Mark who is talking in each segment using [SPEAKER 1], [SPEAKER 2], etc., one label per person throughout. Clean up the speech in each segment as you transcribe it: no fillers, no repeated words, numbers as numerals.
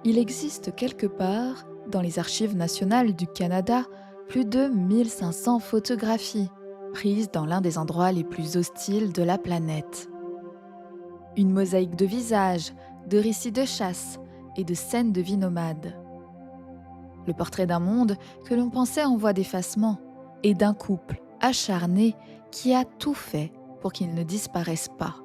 [SPEAKER 1] Il existe quelque part, dans les archives nationales du Canada, plus de 1500 photographies prises dans l'un des endroits les plus hostiles de la planète. Une mosaïque de visages, de récits de chasse et de scènes de vie nomade. Le portrait d'un monde que l'on pensait en voie d'effacement et d'un couple acharné qui a tout fait pour qu'il ne disparaisse pas.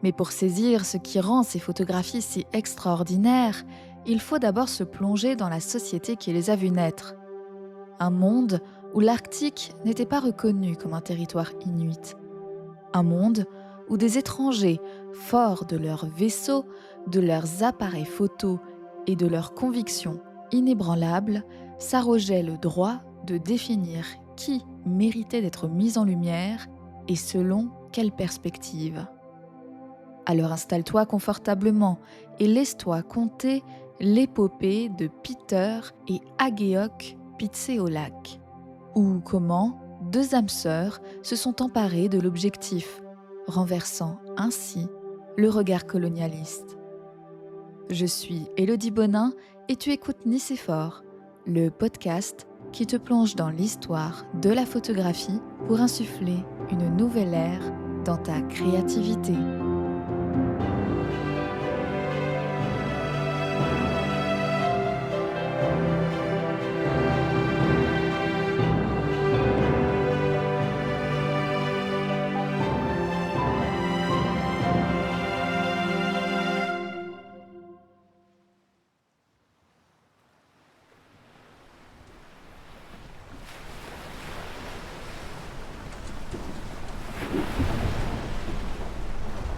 [SPEAKER 1] Mais pour saisir ce qui rend ces photographies si extraordinaires, il faut d'abord se plonger dans la société qui les a vues naître. Un monde où l'Arctique n'était pas reconnu comme un territoire inuit. Un monde où des étrangers, forts de leurs vaisseaux, de leurs appareils photos et de leurs convictions inébranlables, s'arrogeaient le droit de définir qui méritait d'être mis en lumière et selon quelle perspective. Alors installe-toi confortablement et laisse-toi conter l'épopée de Peter et Ageok Pitseolac, ou comment deux âmes sœurs se sont emparées de l'objectif, renversant ainsi le regard colonialiste. Je suis Élodie Bonin et tu écoutes Nicéphore, le podcast qui te plonge dans l'histoire de la photographie pour insuffler une nouvelle ère dans ta créativité.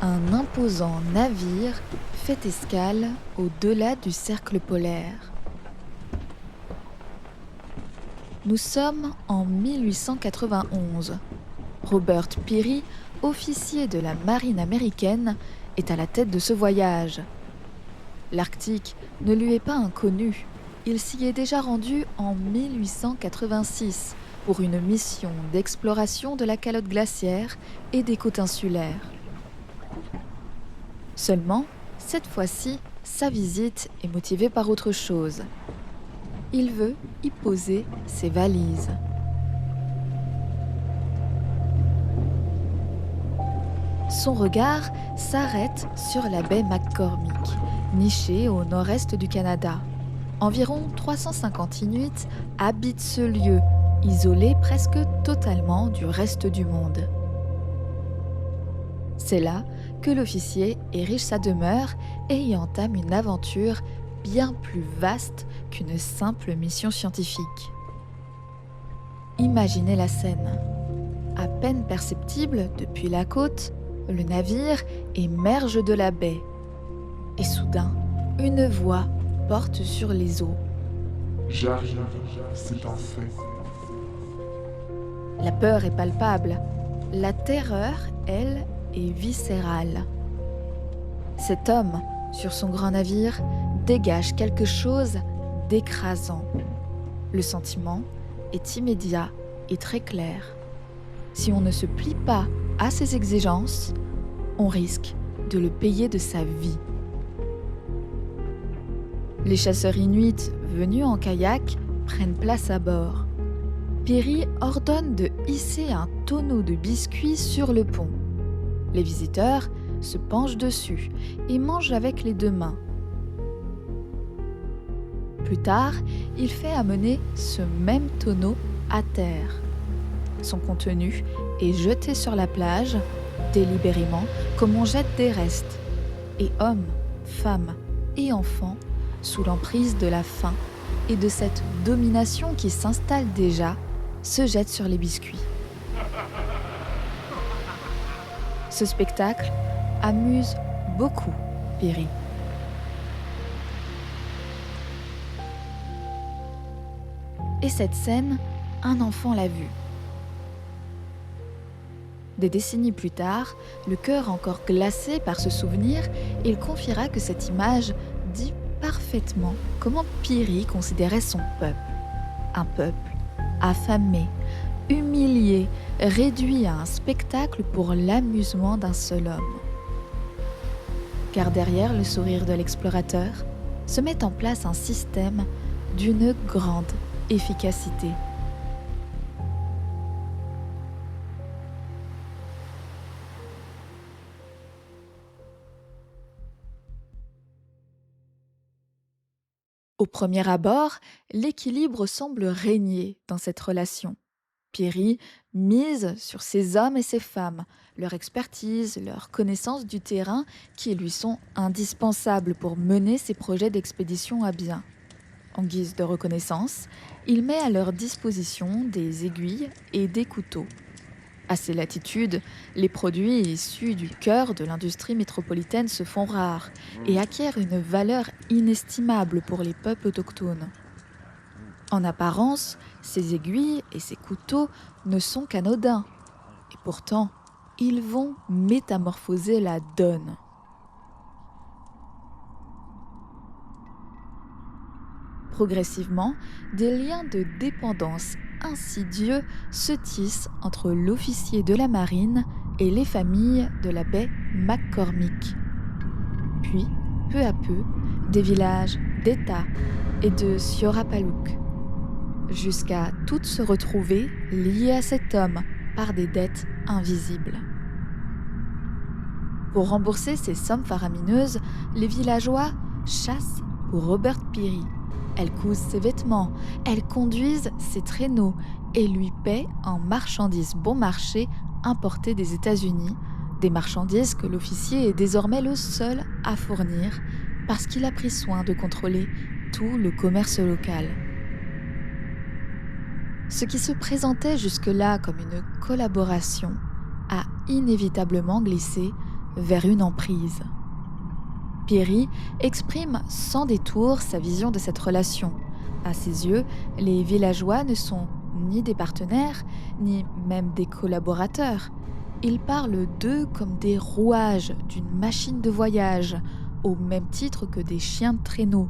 [SPEAKER 1] Un imposant navire fait escale au-delà du cercle polaire. Nous sommes en 1891. Robert Peary, officier de la marine américaine, est à la tête de ce voyage. L'Arctique ne lui est pas inconnu. Il s'y est déjà rendu en 1886 pour une mission d'exploration de la calotte glaciaire et des côtes insulaires. Seulement, cette fois-ci, sa visite est motivée par autre chose. Il veut y poser ses valises. Son regard s'arrête sur la baie McCormick, nichée au nord-est du Canada. Environ 350 Inuits habitent ce lieu, isolé presque totalement du reste du monde. C'est là que l'officier érige sa demeure et y entame une aventure bien plus vaste qu'une simple mission scientifique. Imaginez la scène. À peine perceptible depuis la côte, le navire émerge de la baie. Et soudain, une voix porte sur les eaux.
[SPEAKER 2] J'arrive, c'est un fait.
[SPEAKER 1] La peur est palpable. La terreur, elle, est viscérale. Cet homme, sur son grand navire, dégage quelque chose d'écrasant. Le sentiment est immédiat et très clair. Si on ne se plie pas à ses exigences, on risque de le payer de sa vie. Les chasseurs inuits venus en kayak prennent place à bord. Peary ordonne de hisser un tonneau de biscuits sur le pont. Les visiteurs se penchent dessus et mangent avec les deux mains. Plus tard, il fait amener ce même tonneau à terre. Son contenu est jeté sur la plage, délibérément, comme on jette des restes. Et hommes, femmes et enfants, sous l'emprise de la faim et de cette domination qui s'installe déjà, se jettent sur les biscuits. Ce spectacle amuse beaucoup Peary. Et cette scène, un enfant l'a vue. Des décennies plus tard, le cœur encore glacé par ce souvenir, il confiera que cette image dit parfaitement comment Peary considérait son peuple. Un peuple affamé, humilié, réduit à un spectacle pour l'amusement d'un seul homme. Car derrière le sourire de l'explorateur, se met en place un système d'une grande efficacité. Au premier abord, l'équilibre semble régner dans cette relation. Péry mise sur ces hommes et ces femmes, leur expertise, leur connaissance du terrain qui lui sont indispensables pour mener ses projets d'expédition à bien. En guise de reconnaissance, il met à leur disposition des aiguilles et des couteaux. À ces latitudes, les produits issus du cœur de l'industrie métropolitaine se font rares et acquièrent une valeur inestimable pour les peuples autochtones. En apparence, ces aiguilles et ces couteaux ne sont qu'anodins. Et pourtant, ils vont métamorphoser la donne. Progressivement, des liens de dépendance insidieux se tissent entre l'officier de la marine et les familles de la baie McCormick. Puis, peu à peu, des villages d'Etah et de Siorapaluk, jusqu'à toutes se retrouver liées à cet homme par des dettes invisibles. Pour rembourser ces sommes faramineuses, les villageois chassent pour Robert Peary. Elles cousent ses vêtements, elles conduisent ses traîneaux et lui paient en marchandises bon marché importées des États-Unis, des marchandises que l'officier est désormais le seul à fournir parce qu'il a pris soin de contrôler tout le commerce local. Ce qui se présentait jusque-là comme une collaboration a inévitablement glissé vers une emprise. Peary exprime sans détour sa vision de cette relation. À ses yeux, les villageois ne sont ni des partenaires, ni même des collaborateurs. Il parle d'eux comme des rouages d'une machine de voyage, au même titre que des chiens de traîneau.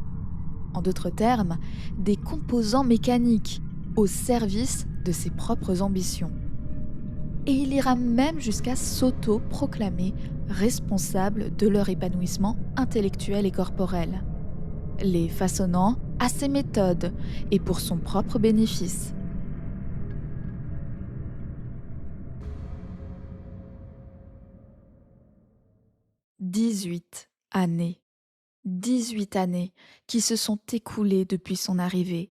[SPEAKER 1] En d'autres termes, des composants mécaniques au service de ses propres ambitions. Et il ira même jusqu'à s'auto-proclamer responsable de leur épanouissement intellectuel et corporel, les façonnant à ses méthodes et pour son propre bénéfice. « 18 années. 18 années qui se sont écoulées depuis son arrivée,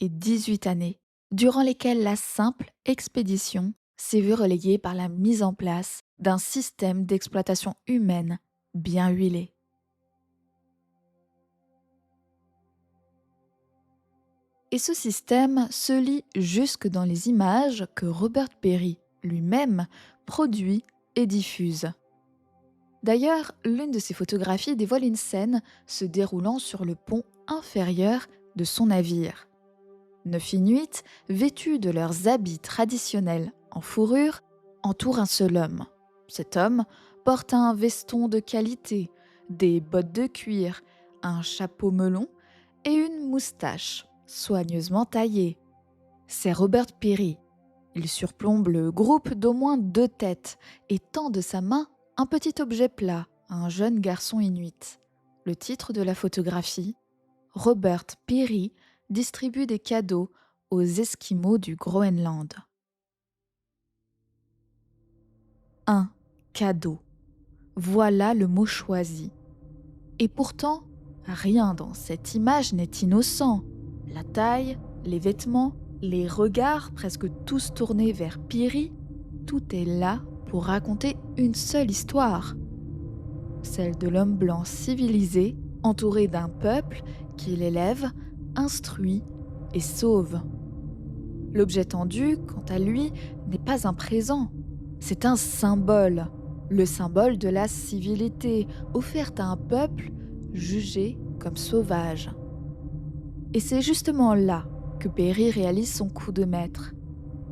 [SPEAKER 1] et 18 années durant lesquelles la simple expédition s'est vue relayée par la mise en place d'un système d'exploitation humaine bien huilé. Et ce système se lit jusque dans les images que Robert Peary lui-même produit et diffuse. D'ailleurs, l'une de ses photographies dévoile une scène se déroulant sur le pont inférieur de son navire. 9 Inuits, vêtus de leurs habits traditionnels en fourrure, entourent un seul homme. Cet homme porte un veston de qualité, des bottes de cuir, un chapeau melon et une moustache soigneusement taillée. C'est Robert Peary. Il surplombe le groupe d'au moins 2 têtes et tend de sa main un petit objet plat à un jeune garçon inuit. Le titre de la photographie, Robert Peary distribue des cadeaux aux Esquimaux du Groenland. Un cadeau. Voilà le mot choisi. Et pourtant, rien dans cette image n'est innocent. La taille, les vêtements, les regards presque tous tournés vers Peary, tout est là pour raconter une seule histoire. Celle de l'homme blanc civilisé, entouré d'un peuple qui l'élève, instruit et sauve. L'objet tendu, quant à lui, n'est pas un présent. C'est un symbole, le symbole de la civilité offerte à un peuple jugé comme sauvage. Et c'est justement là que Peary réalise son coup de maître.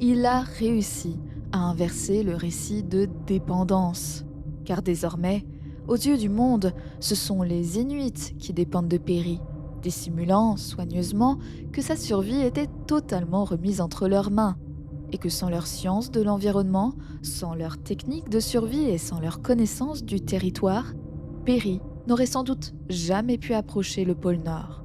[SPEAKER 1] Il a réussi à inverser le récit de dépendance. Car désormais, aux yeux du monde, ce sont les Inuits qui dépendent de Peary, dissimulant soigneusement que sa survie était totalement remise entre leurs mains, et que sans leur science de l'environnement, sans leur technique de survie et sans leur connaissance du territoire, Peary n'aurait sans doute jamais pu approcher le pôle Nord.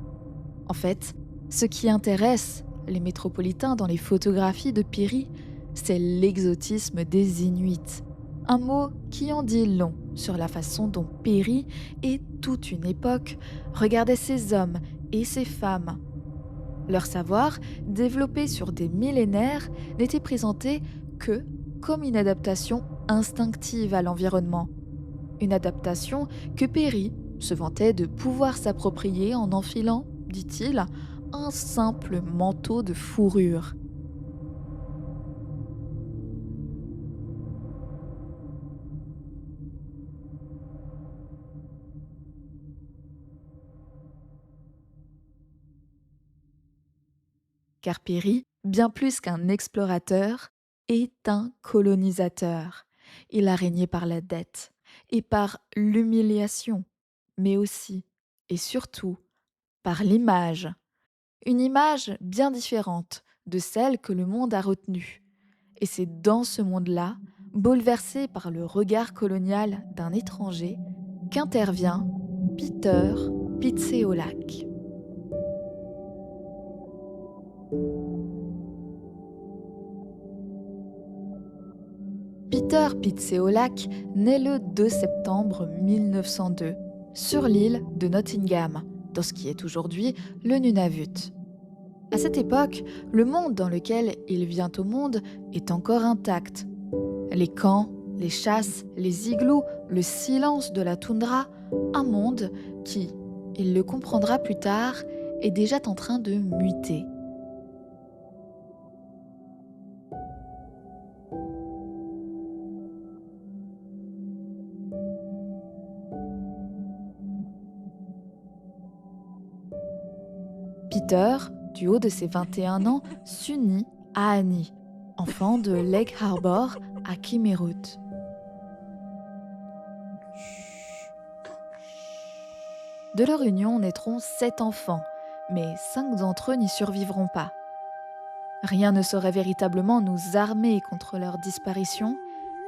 [SPEAKER 1] En fait, ce qui intéresse les métropolitains dans les photographies de Peary, c'est l'exotisme des Inuits. Un mot qui en dit long sur la façon dont Peary et toute une époque regardaient ces hommes et ces femmes. Leur savoir, développé sur des millénaires, n'était présenté que comme une adaptation instinctive à l'environnement. Une adaptation que Peary se vantait de pouvoir s'approprier en enfilant, dit-il, un simple manteau de fourrure. Car Peary, bien plus qu'un explorateur, est un colonisateur. Il a régné par la dette et par l'humiliation, mais aussi et surtout par l'image. Une image bien différente de celle que le monde a retenue. Et c'est dans ce monde-là, bouleversé par le regard colonial d'un étranger, qu'intervient Peter Pitseolac. Peter Pitseolac naît le 2 septembre 1902 sur l'île de Nottingham, dans ce qui est aujourd'hui le Nunavut. À cette époque, le monde dans lequel il vient au monde est encore intact. Les camps, les chasses, les igloos, le silence de la toundra, un monde qui, il le comprendra plus tard, est déjà en train de muter. Peter, du haut de ses 21 ans, s'unit à Annie, enfant de Lake Harbor à Kimerut. De leur union naîtront 7 enfants, mais 5 d'entre eux n'y survivront pas. Rien ne saurait véritablement nous armer contre leur disparition,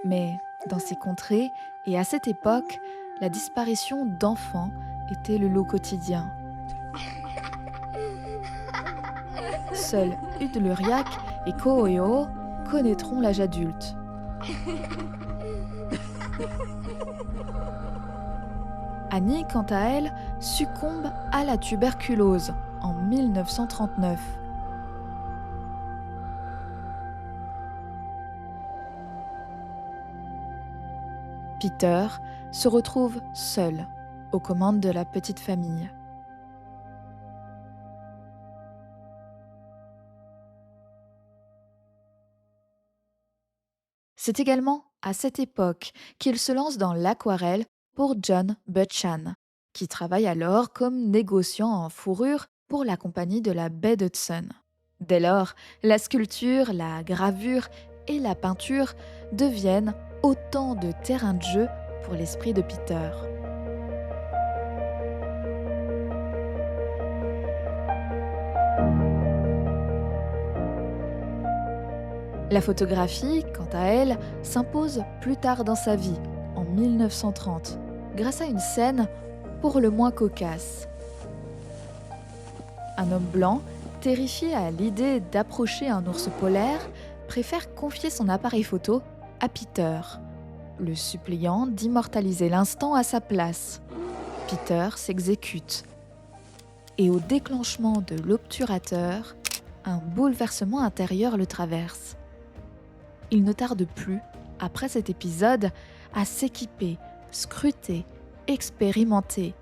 [SPEAKER 1] mais dans ces contrées et à cette époque, la disparition d'enfants était le lot quotidien. Seuls Udluriac et Ko'oeo connaîtront l'âge adulte. Annie, quant à elle, succombe à la tuberculose en 1939. Peter se retrouve seul aux commandes de la petite famille. C'est également à cette époque qu'il se lance dans l'aquarelle pour John Buchan, qui travaille alors comme négociant en fourrure pour la compagnie de la baie d'Hudson. Dès lors, la sculpture, la gravure et la peinture deviennent autant de terrains de jeu pour l'esprit de Peter. La photographie, quant à elle, s'impose plus tard dans sa vie, en 1930, grâce à une scène pour le moins cocasse. Un homme blanc, terrifié à l'idée d'approcher un ours polaire, préfère confier son appareil photo à Peter, le suppliant d'immortaliser l'instant à sa place. Peter s'exécute. Et au déclenchement de l'obturateur, un bouleversement intérieur le traverse. Il ne tarde plus, après cet épisode, à s'équiper, scruter, expérimenter.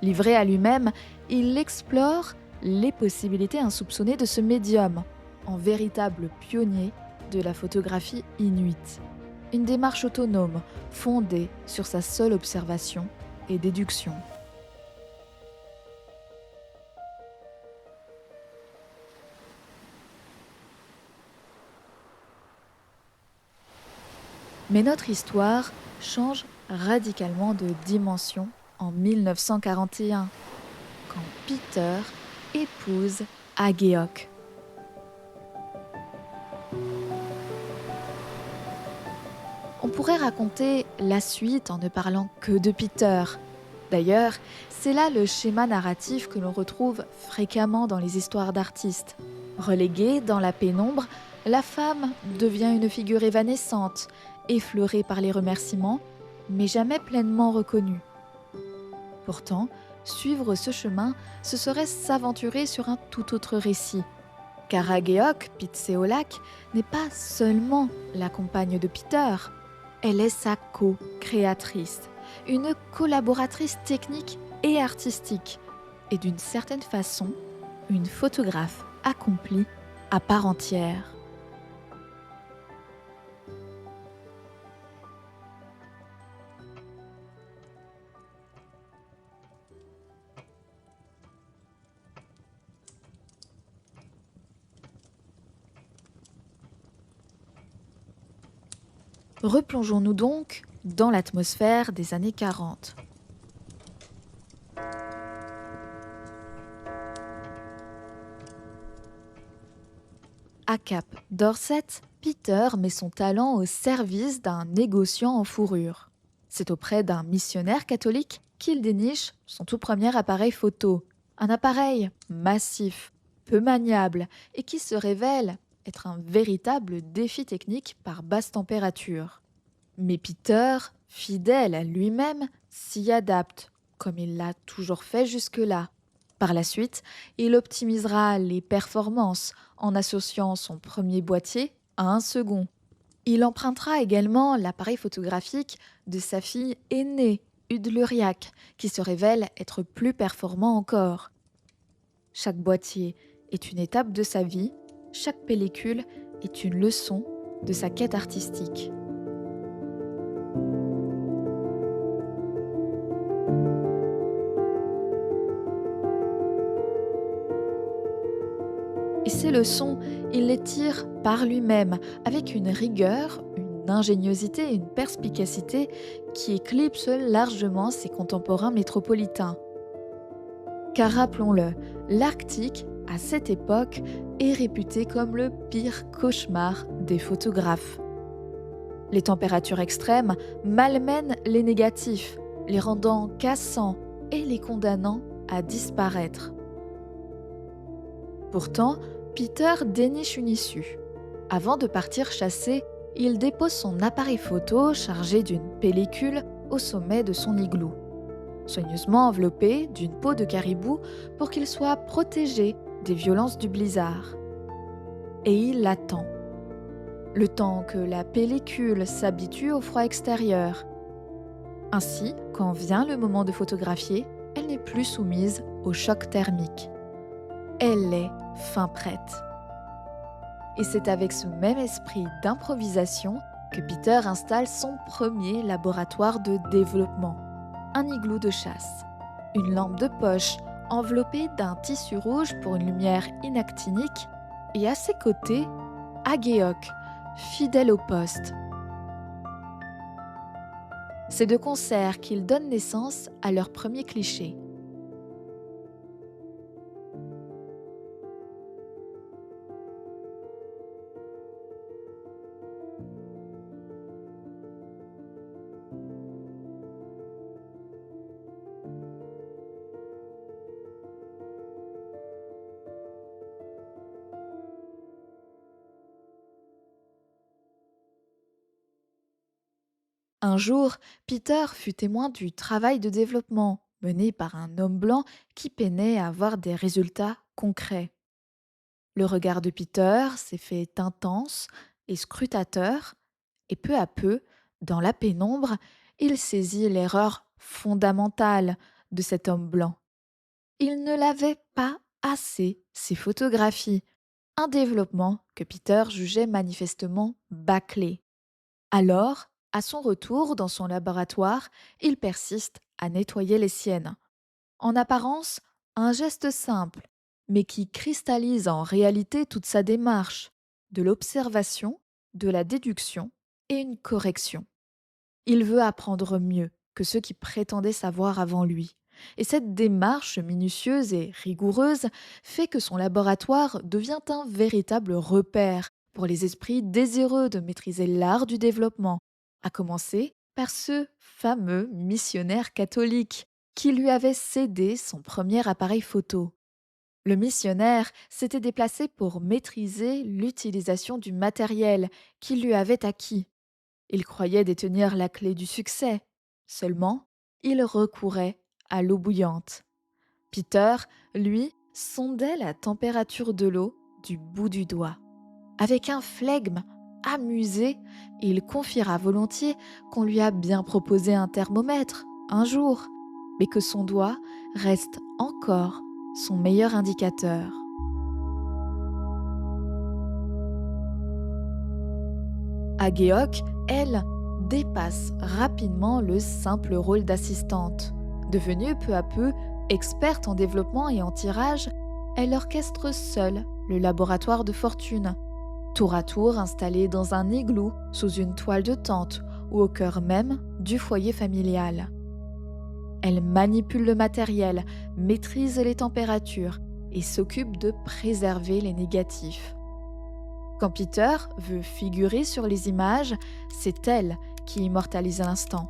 [SPEAKER 1] Livré à lui-même, il explore les possibilités insoupçonnées de ce médium, en véritable pionnier de la photographie inuite. Une démarche autonome, fondée sur sa seule observation et déduction. Mais notre histoire change radicalement de dimension en 1941, quand Peter épouse Ageok. On pourrait raconter la suite en ne parlant que de Peter. D'ailleurs, c'est là le schéma narratif que l'on retrouve fréquemment dans les histoires d'artistes. Reléguée dans la pénombre, la femme devient une figure évanescente, effleurée par les remerciements, mais jamais pleinement reconnue. Pourtant, suivre ce chemin, ce serait s'aventurer sur un tout autre récit. Car Ageok Pitseolak n'est pas seulement la compagne de Peter, elle est sa co-créatrice, une collaboratrice technique et artistique, et d'une certaine façon, une photographe accomplie à part entière. Replongeons-nous donc dans l'atmosphère des années 40. À Cap Dorset, Peter met son talent au service d'un négociant en fourrure. C'est auprès d'un missionnaire catholique qu'il déniche son tout premier appareil photo. Un appareil massif, peu maniable et qui se révèle être un véritable défi technique par basse température. Mais Peter, fidèle à lui-même, s'y adapte, comme il l'a toujours fait jusque-là. Par la suite, il optimisera les performances en associant son premier boîtier à un second. Il empruntera également l'appareil photographique de sa fille aînée, Udluriac, qui se révèle être plus performant encore. Chaque boîtier est une étape de sa vie, chaque pellicule est une leçon de sa quête artistique. Et ces leçons, il les tire par lui-même, avec une rigueur, une ingéniosité et une perspicacité qui éclipsent largement ses contemporains métropolitains. Car rappelons-le, l'Arctique, à cette époque, est réputé comme le pire cauchemar des photographes. Les températures extrêmes malmènent les négatifs, les rendant cassants et les condamnant à disparaître. Pourtant, Peter déniche une issue. Avant de partir chasser, il dépose son appareil photo chargé d'une pellicule au sommet de son igloo, soigneusement enveloppé d'une peau de caribou pour qu'il soit protégé des violences du blizzard. Et il attend. Le temps que la pellicule s'habitue au froid extérieur. Ainsi, quand vient le moment de photographier, elle n'est plus soumise au choc thermique. Elle est fin prête. Et c'est avec ce même esprit d'improvisation que Peter installe son premier laboratoire de développement, un igloo de chasse, une lampe de poche enveloppée d'un tissu rouge pour une lumière inactinique, et à ses côtés, Ageok, fidèle au poste. C'est de concert qu'ils donnent naissance à leur premier cliché. Un jour, Peter fut témoin du travail de développement mené par un homme blanc qui peinait à avoir des résultats concrets. Le regard de Peter s'est fait intense et scrutateur, et peu à peu, dans la pénombre, il saisit l'erreur fondamentale de cet homme blanc. Il ne l'avait pas assez, ses photographies, un développement que Peter jugeait manifestement bâclé. Alors, à son retour dans son laboratoire, il persiste à nettoyer les siennes. En apparence, un geste simple, mais qui cristallise en réalité toute sa démarche, de l'observation, de la déduction et une correction. Il veut apprendre mieux que ceux qui prétendaient savoir avant lui. Et cette démarche minutieuse et rigoureuse fait que son laboratoire devient un véritable repère pour les esprits désireux de maîtriser l'art du développement, à commencer par ce fameux missionnaire catholique qui lui avait cédé son premier appareil photo. Le missionnaire s'était déplacé pour maîtriser l'utilisation du matériel qu'il lui avait acquis. Il croyait détenir la clé du succès. Seulement, il recourait à l'eau bouillante. Peter, lui, sondait la température de l'eau du bout du doigt. Avec un flegme amusé, il confiera volontiers qu'on lui a bien proposé un thermomètre un jour, mais que son doigt reste encore son meilleur indicateur. Agéoc, elle, dépasse rapidement le simple rôle d'assistante. Devenue peu à peu experte en développement et en tirage, elle orchestre seule le laboratoire de fortune, tour à tour installé dans un igloo, sous une toile de tente ou au cœur même du foyer familial. Elle manipule le matériel, maîtrise les températures et s'occupe de préserver les négatifs. Quand Peter veut figurer sur les images, c'est elle qui immortalise l'instant.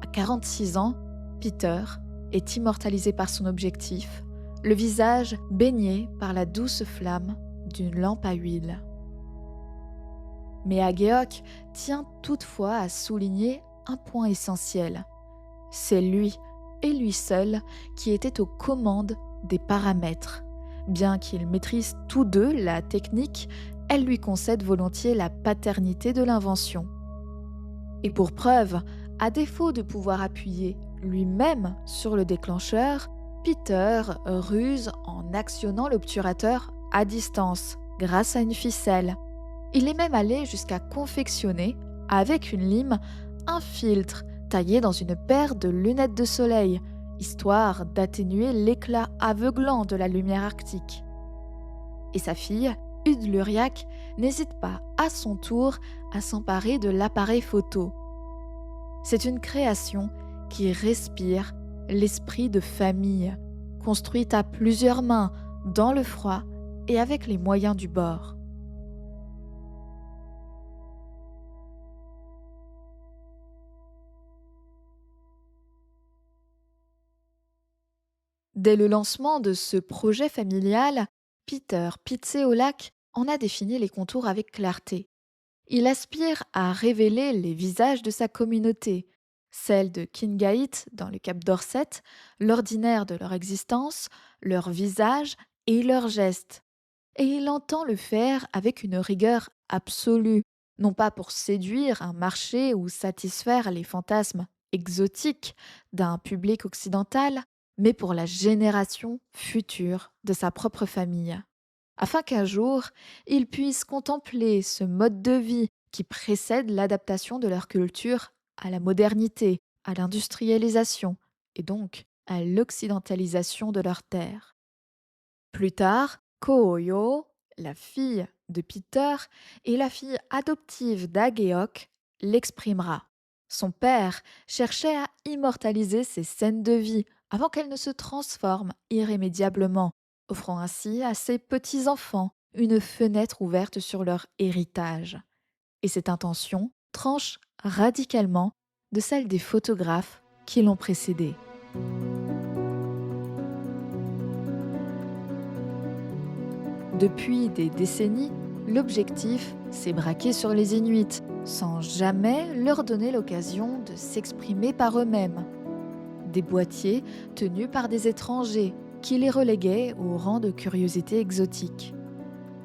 [SPEAKER 1] À 46 ans, Peter est immortalisé par son objectif, le visage baigné par la douce flamme d'une lampe à huile. Mais Agéoc tient toutefois à souligner un point essentiel. C'est lui, et lui seul, qui était aux commandes des paramètres. Bien qu'ils maîtrisent tous deux la technique, elle lui concède volontiers la paternité de l'invention. Et pour preuve, à défaut de pouvoir appuyer lui-même sur le déclencheur, Peter ruse en actionnant l'obturateur à distance, grâce à une ficelle. Il est même allé jusqu'à confectionner, avec une lime, un filtre taillé dans une paire de lunettes de soleil, histoire d'atténuer l'éclat aveuglant de la lumière arctique. Et sa fille, Ude Luriac, n'hésite pas à son tour à s'emparer de l'appareil photo. C'est une création qui respire l'esprit de famille, construite à plusieurs mains, dans le froid et avec les moyens du bord. Dès le lancement de ce projet familial, Peter Pitseolac en a défini les contours avec clarté. Il aspire à révéler les visages de sa communauté, celle de Kingaït dans le Cap Dorset, l'ordinaire de leur existence, leurs visages et leurs gestes. Et il entend le faire avec une rigueur absolue, non pas pour séduire un marché ou satisfaire les fantasmes exotiques d'un public occidental, mais pour la génération future de sa propre famille, afin qu'un jour, ils puissent contempler ce mode de vie qui précède l'adaptation de leur culture à la modernité, à l'industrialisation et donc à l'occidentalisation de leur terre. Plus tard, Kooyo, la fille de Peter et la fille adoptive d'Agéoc, l'exprimera. Son père cherchait à immortaliser ces scènes de vie avant qu'elles ne se transforment irrémédiablement, offrant ainsi à ses petits-enfants une fenêtre ouverte sur leur héritage. Et cette intention tranche radicalement de celle des photographes qui l'ont précédée. Depuis des décennies, l'objectif s'est braqué sur les Inuits, sans jamais leur donner l'occasion de s'exprimer par eux-mêmes. Des boîtiers tenus par des étrangers qui les reléguaient au rang de curiosités exotiques.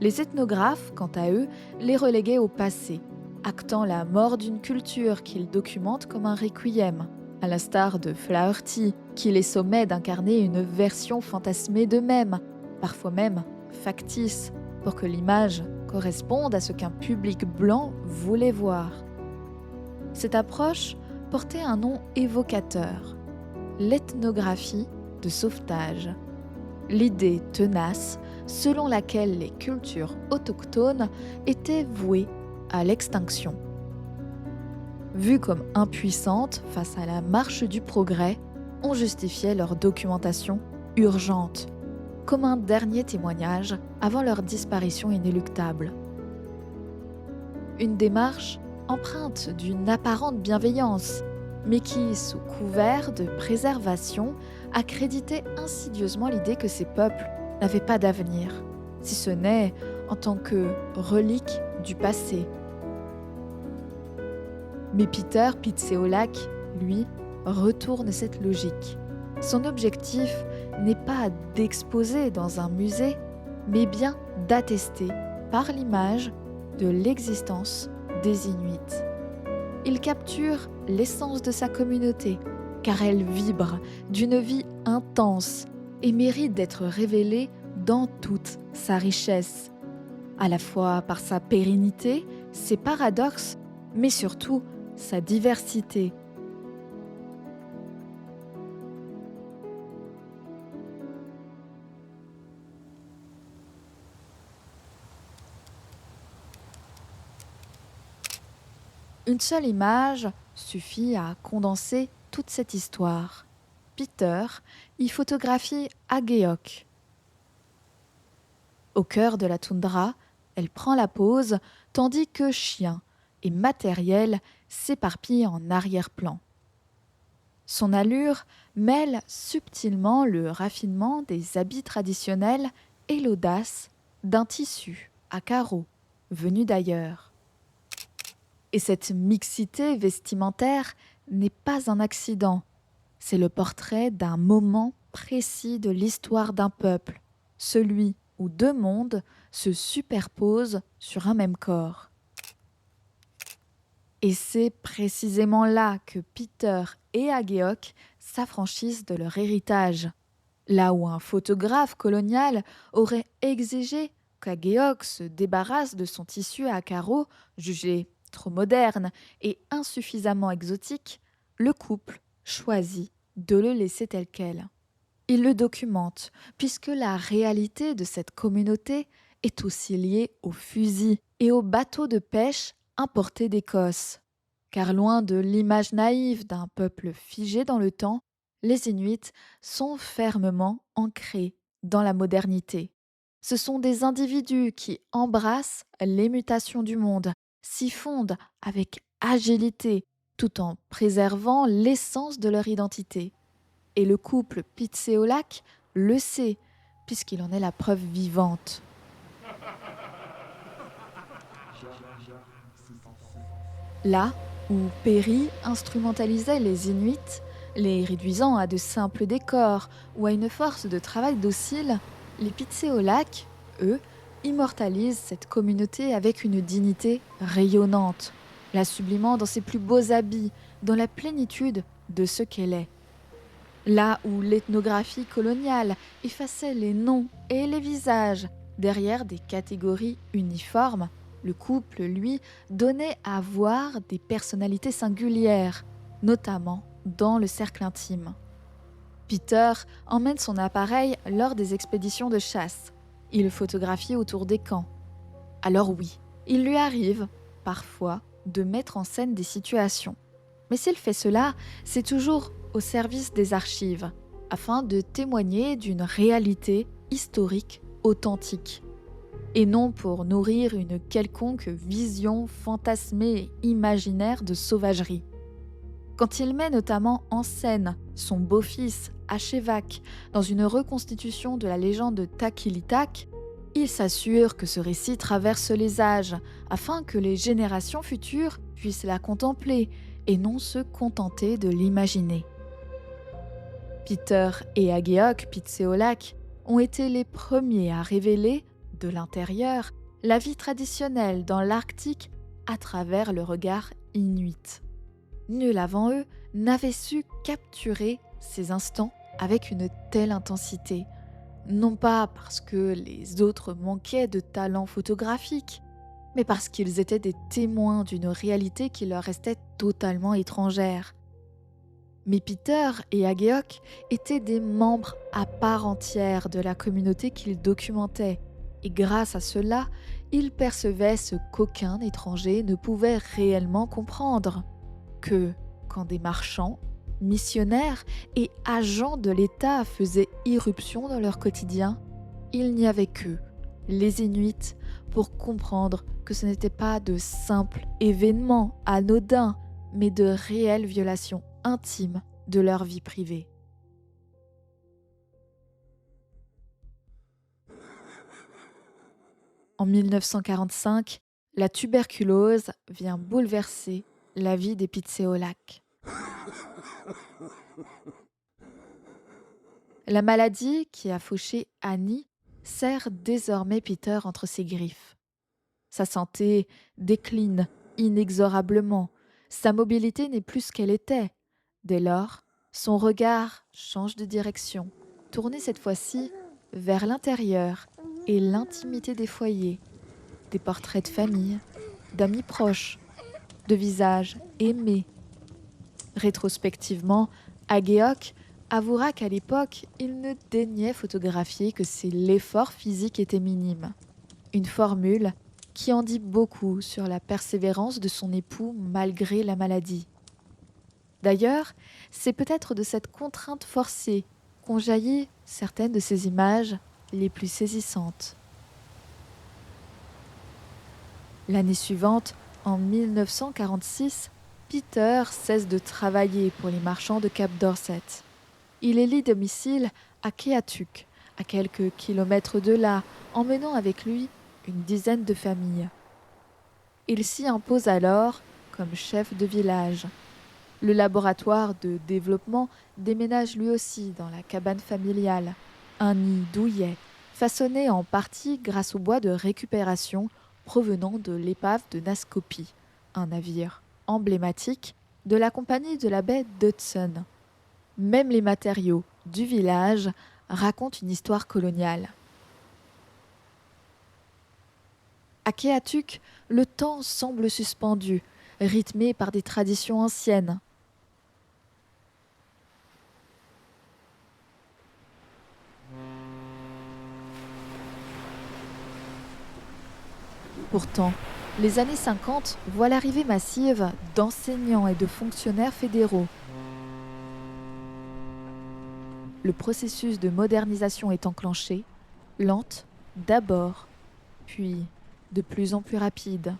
[SPEAKER 1] Les ethnographes, quant à eux, les reléguaient au passé, actant la mort d'une culture qu'ils documentent comme un requiem, à l'instar de Flaherty, qui les sommait d'incarner une version fantasmée d'eux-mêmes, parfois même factice, pour que l'image corresponde à ce qu'un public blanc voulait voir. Cette approche portait un nom évocateur, l'ethnographie de sauvetage. L'idée tenace selon laquelle les cultures autochtones étaient vouées à l'extinction. Vues comme impuissantes face à la marche du progrès, on justifiait leur documentation urgente, comme un dernier témoignage avant leur disparition inéluctable. Une démarche empreinte d'une apparente bienveillance, mais qui, sous couvert de préservation, accréditait insidieusement l'idée que ces peuples n'avaient pas d'avenir, si ce n'est en tant que relique du passé. Mais Peter Pitseolac, lui, retourne cette logique. Son objectif n'est pas d'exposer dans un musée, mais bien d'attester par l'image de l'existence des Inuits. Il capture l'essence de sa communauté, car elle vibre d'une vie intense et mérite d'être révélée dans toute sa richesse, à la fois par sa pérennité, ses paradoxes, mais surtout sa diversité. Une seule image suffit à condenser toute cette histoire. Peter y photographie Ageok. Au cœur de la toundra, elle prend la pose, tandis que chien et matériel s'éparpillent en arrière-plan. Son allure mêle subtilement le raffinement des habits traditionnels et l'audace d'un tissu à carreaux venu d'ailleurs. Et cette mixité vestimentaire n'est pas un accident, c'est le portrait d'un moment précis de l'histoire d'un peuple, celui où deux mondes se superposent sur un même corps. Et c'est précisément là que Peter et Ageok s'affranchissent de leur héritage. Là où un photographe colonial aurait exigé qu'Ageok se débarrasse de son tissu à carreaux, jugé trop moderne et insuffisamment exotique, le couple choisit de le laisser tel quel. Il le documente, puisque la réalité de cette communauté est aussi liée aux fusils et aux bateaux de pêche importés d'Écosse. Car loin de l'image naïve d'un peuple figé dans le temps, les Inuits sont fermement ancrés dans la modernité. Ce sont des individus qui embrassent les mutations du monde, s'y fondent avec agilité, tout en préservant l'essence de leur identité. Et le couple Pitseolac le sait, puisqu'il en est la preuve vivante. Là où Perry instrumentalisait les Inuits, les réduisant à de simples décors ou à une force de travail docile, les Pitseolac, eux, immortalisent cette communauté avec une dignité rayonnante, la sublimant dans ses plus beaux habits, dans la plénitude de ce qu'elle est. Là où l'ethnographie coloniale effaçait les noms et les visages derrière des catégories uniformes, le couple, lui, donnait à voir des personnalités singulières, notamment dans le cercle intime. Peter emmène son appareil lors des expéditions de chasse. Il photographie autour des camps. Alors oui, il lui arrive, parfois, de mettre en scène des situations. Mais s'il fait cela, c'est toujours au service des archives, afin de témoigner d'une réalité historique authentique, et non pour nourrir une quelconque vision fantasmée et imaginaire de sauvagerie. Quand il met notamment en scène son beau-fils Ashevak dans une reconstitution de la légende de Takilitak, il s'assure que ce récit traverse les âges, afin que les générations futures puissent la contempler et non se contenter de l'imaginer. Peter et Ageok Pitseolac ont été les premiers à révéler, de l'intérieur, la vie traditionnelle dans l'Arctique à travers le regard inuit. Nul avant eux n'avait su capturer ces instants avec une telle intensité, non pas parce que les autres manquaient de talent photographique, mais parce qu'ils étaient des témoins d'une réalité qui leur restait totalement étrangère. Mais Peter et Ageok étaient des membres à part entière de la communauté qu'ils documentaient, et grâce à cela, ils percevaient ce qu'aucun étranger ne pouvait réellement comprendre, que quand des marchands, missionnaires et agents de l'État faisaient irruption dans leur quotidien, il n'y avait qu'eux, les Inuits, pour comprendre que ce n'était pas de simples événements anodins, mais de réelles violations intimes de leur vie privée. En 1945, la tuberculose vient bouleverser la vie des Pitséolacs. La maladie qui a fauché Annie serre désormais Peter entre ses griffes. Sa santé décline inexorablement, sa mobilité n'est plus ce qu'elle était. Dès lors, son regard change de direction, tourné cette fois-ci vers l'intérieur et l'intimité des foyers, des portraits de famille, d'amis proches, de visages aimés. Rétrospectivement, Agéoc avouera qu'à l'époque, il ne daignait photographier que si l'effort physique était minime. Une formule qui en dit beaucoup sur la persévérance de son époux malgré la maladie. D'ailleurs, c'est peut-être de cette contrainte forcée qu'ont jailli certaines de ses images les plus saisissantes. L'année suivante, en 1946, Peter cesse de travailler pour les marchands de Cap Dorset. Il élit domicile à Keatuk, à quelques kilomètres de là, emmenant avec lui une dizaine de familles. Il s'y impose alors comme chef de village. Le laboratoire de développement déménage lui aussi dans la cabane familiale, un nid douillet, façonné en partie grâce au bois de récupération provenant de l'épave de Nascopie, un navire emblématique de la compagnie de la baie d'Hudson. Même les matériaux du village racontent une histoire coloniale. À Keatuk, le temps semble suspendu, rythmé par des traditions anciennes. Pourtant, les années 50 voient l'arrivée massive d'enseignants et de fonctionnaires fédéraux. Le processus de modernisation est enclenché, lente d'abord, puis de plus en plus rapide.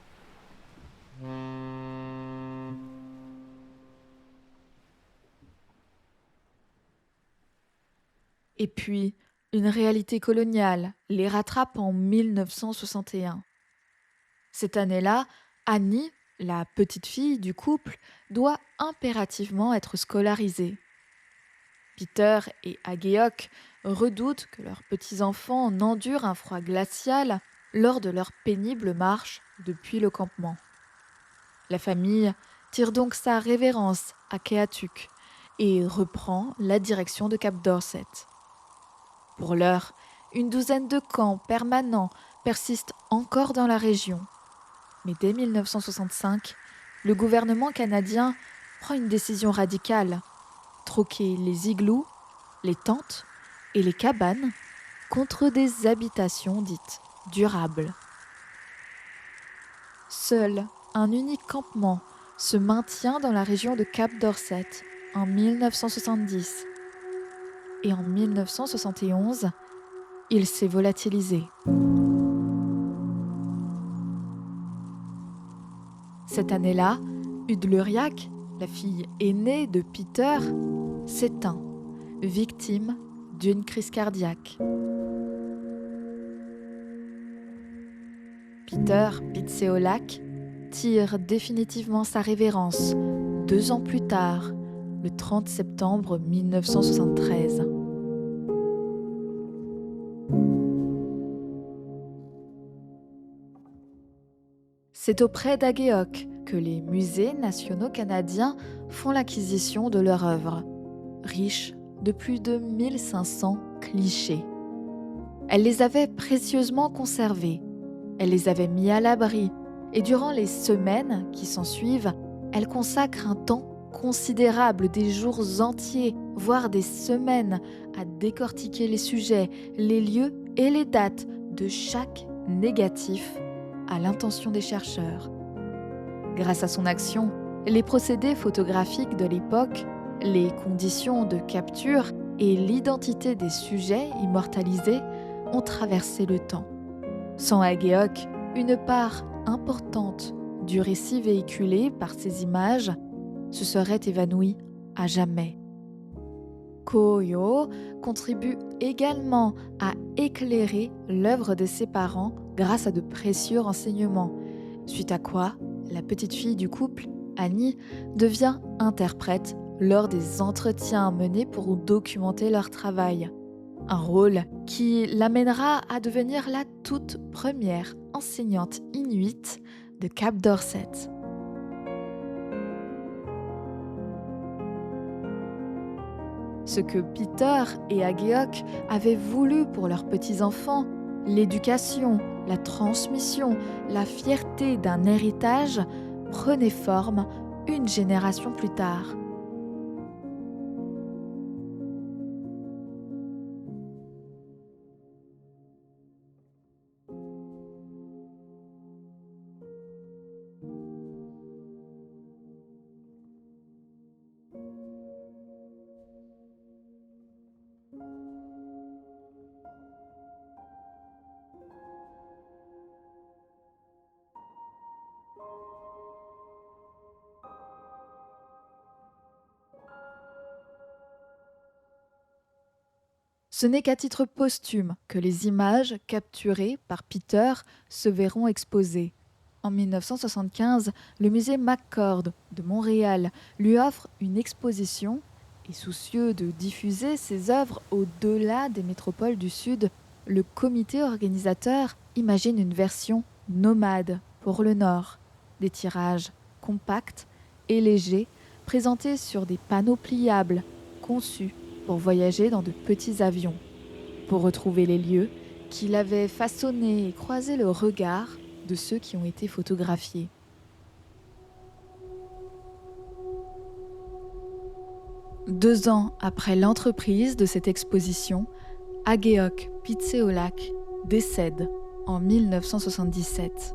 [SPEAKER 1] Et puis, une réalité coloniale les rattrape en 1961. Cette année-là, Annie, la petite fille du couple, doit impérativement être scolarisée. Peter et Agéoc redoutent que leurs petits-enfants n'endurent un froid glacial lors de leur pénible marche depuis le campement. La famille tire donc sa révérence à Keatuk et reprend la direction de Cap Dorset. Pour l'heure, une douzaine de camps permanents persistent encore dans la région. Mais dès 1965, le gouvernement canadien prend une décision radicale: troquer les igloos, les tentes et les cabanes contre des habitations dites durables. Seul un unique campement se maintient dans la région de Cap Dorset en 1970. Et en 1971, il s'est volatilisé. Cette année-là, Udluriac, la fille aînée de Peter, s'éteint, victime d'une crise cardiaque. Peter Pitséolac tire définitivement sa révérence 2 ans plus tard, le 30 septembre 1973. C'est auprès d'Agéoc que les musées nationaux canadiens font l'acquisition de leur œuvre, riche de plus de 1500 clichés. Elle les avait précieusement conservés, elle les avait mis à l'abri, et durant les semaines qui s'ensuivent, elle consacre un temps considérable, des jours entiers, voire des semaines, à décortiquer les sujets, les lieux et les dates de chaque négatif à l'intention des chercheurs. Grâce à son action, les procédés photographiques de l'époque, les conditions de capture et l'identité des sujets immortalisés ont traversé le temps. Sans Ageok, une part importante du récit véhiculé par ces images se serait évanouie à jamais. Koyo contribue également à éclairer l'œuvre de ses parents grâce à de précieux renseignements, suite à quoi la petite fille du couple, Annie, devient interprète lors des entretiens menés pour documenter leur travail. Un rôle qui l'amènera à devenir la toute première enseignante inuite de Cap Dorset. Ce que Peter et Ageok avaient voulu pour leurs petits-enfants, l'éducation, la transmission, la fierté d'un héritage, prenait forme une génération plus tard. Ce n'est qu'à titre posthume que les images capturées par Peter se verront exposées. En 1975, le musée McCord de Montréal lui offre une exposition et soucieux de diffuser ses œuvres au-delà des métropoles du Sud, le comité organisateur imagine une version nomade pour le Nord, des tirages compacts et légers présentés sur des panneaux pliables conçus pour voyager dans de petits avions, pour retrouver les lieux qu'il avait façonnés et croiser le regard de ceux qui ont été photographiés. Deux ans après l'entreprise de cette exposition, Ageok Pitseolak décède en 1977.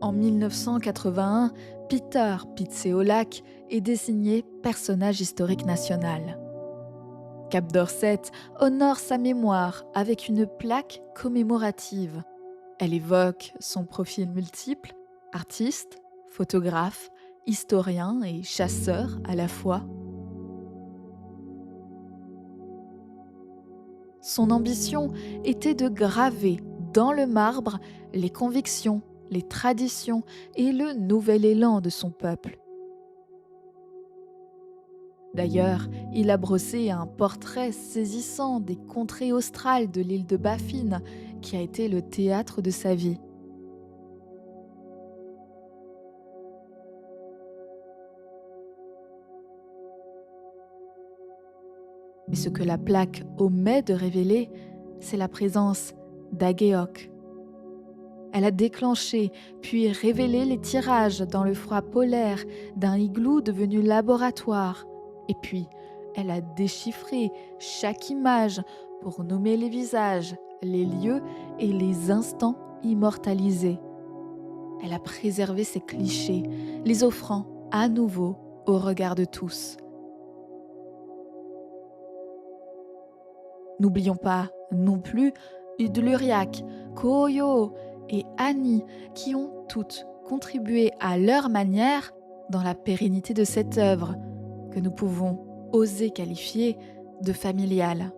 [SPEAKER 1] En 1981, Peter Pitseolak est désigné personnage historique national. Cap Dorset honore sa mémoire avec une plaque commémorative. Elle évoque son profil multiple, artiste, photographe, historien et chasseur à la fois. Son ambition était de graver dans le marbre les convictions, les traditions et le nouvel élan de son peuple. D'ailleurs, il a brossé un portrait saisissant des contrées australes de l'île de Baffin, qui a été le théâtre de sa vie. Mais ce que la plaque omet de révéler, c'est la présence d'Ageok. Elle a déclenché, puis révélé les tirages dans le froid polaire d'un igloo devenu laboratoire. Et puis, elle a déchiffré chaque image pour nommer les visages, les lieux et les instants immortalisés. Elle a préservé ces clichés, les offrant à nouveau au regard de tous. N'oublions pas non plus Udluriak, Koyo et Annie, qui ont toutes contribué à leur manière dans la pérennité de cette œuvre, que nous pouvons oser qualifier de familiale.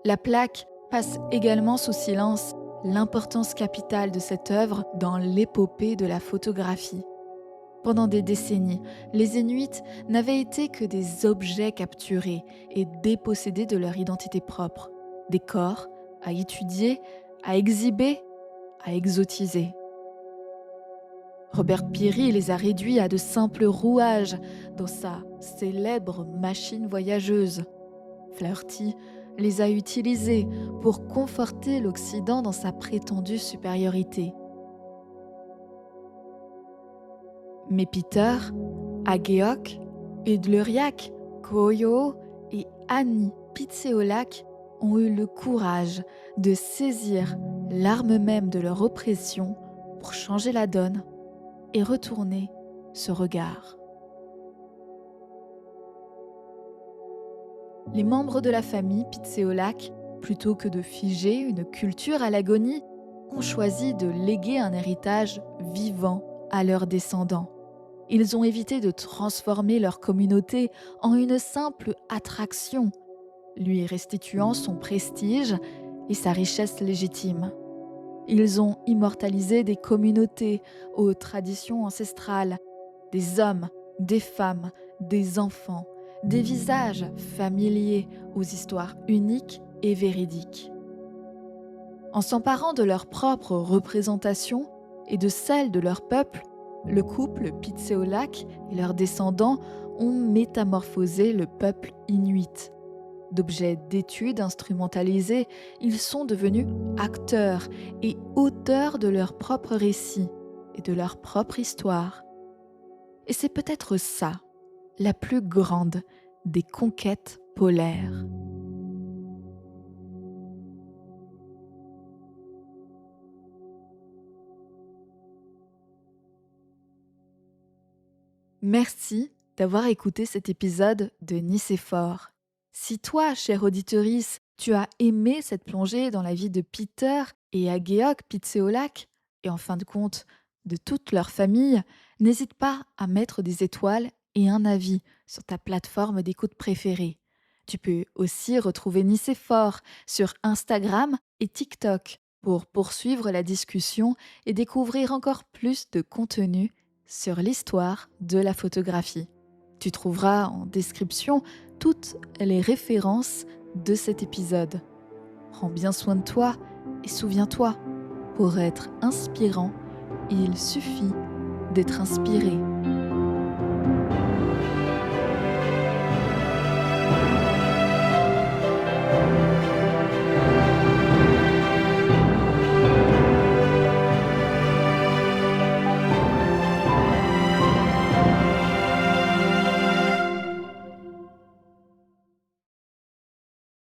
[SPEAKER 1] La plaque passe également sous silence l'importance capitale de cette œuvre dans l'épopée de la photographie. Pendant des décennies, les Inuits n'avaient été que des objets capturés et dépossédés de leur identité propre, des corps à étudier, à exhiber, à exotiser. Robert Peary les a réduits à de simples rouages dans sa célèbre machine voyageuse. Flaherty les a utilisés pour conforter l'Occident dans sa prétendue supériorité. Mais Peter, Agéoc, Udluriac, Koyo et Ani Pitséolac ont eu le courage de saisir l'arme même de leur oppression pour changer la donne et retourner ce regard. Les membres de la famille Pitséolac, plutôt que de figer une culture à l'agonie, ont choisi de léguer un héritage vivant à leurs descendants. Ils ont évité de transformer leur communauté en une simple attraction, lui restituant son prestige et sa richesse légitime. Ils ont immortalisé des communautés aux traditions ancestrales, des hommes, des femmes, des enfants, des visages familiers aux histoires uniques et véridiques. En s'emparant de leur propre représentation et de celle de leur peuple, le couple Pitséolac et leurs descendants ont métamorphosé le peuple inuit. D'objets d'études instrumentalisés, ils sont devenus acteurs et auteurs de leur propre récit et de leur propre histoire. Et c'est peut-être ça, la plus grande des conquêtes polaires. Merci d'avoir écouté cet épisode de Nicéphore. Si toi, chère auditorice, tu as aimé cette plongée dans la vie de Peter et Agéoc Pitséolac, et en fin de compte de toute leur famille, n'hésite pas à mettre des étoiles et un avis sur ta plateforme d'écoute préférée. Tu peux aussi retrouver Nicéphore sur Instagram et TikTok pour poursuivre la discussion et découvrir encore plus de contenu sur l'histoire de la photographie. Tu trouveras en description toutes les références de cet épisode. Prends bien soin de toi et souviens-toi, pour être inspirant, il suffit d'être inspiré.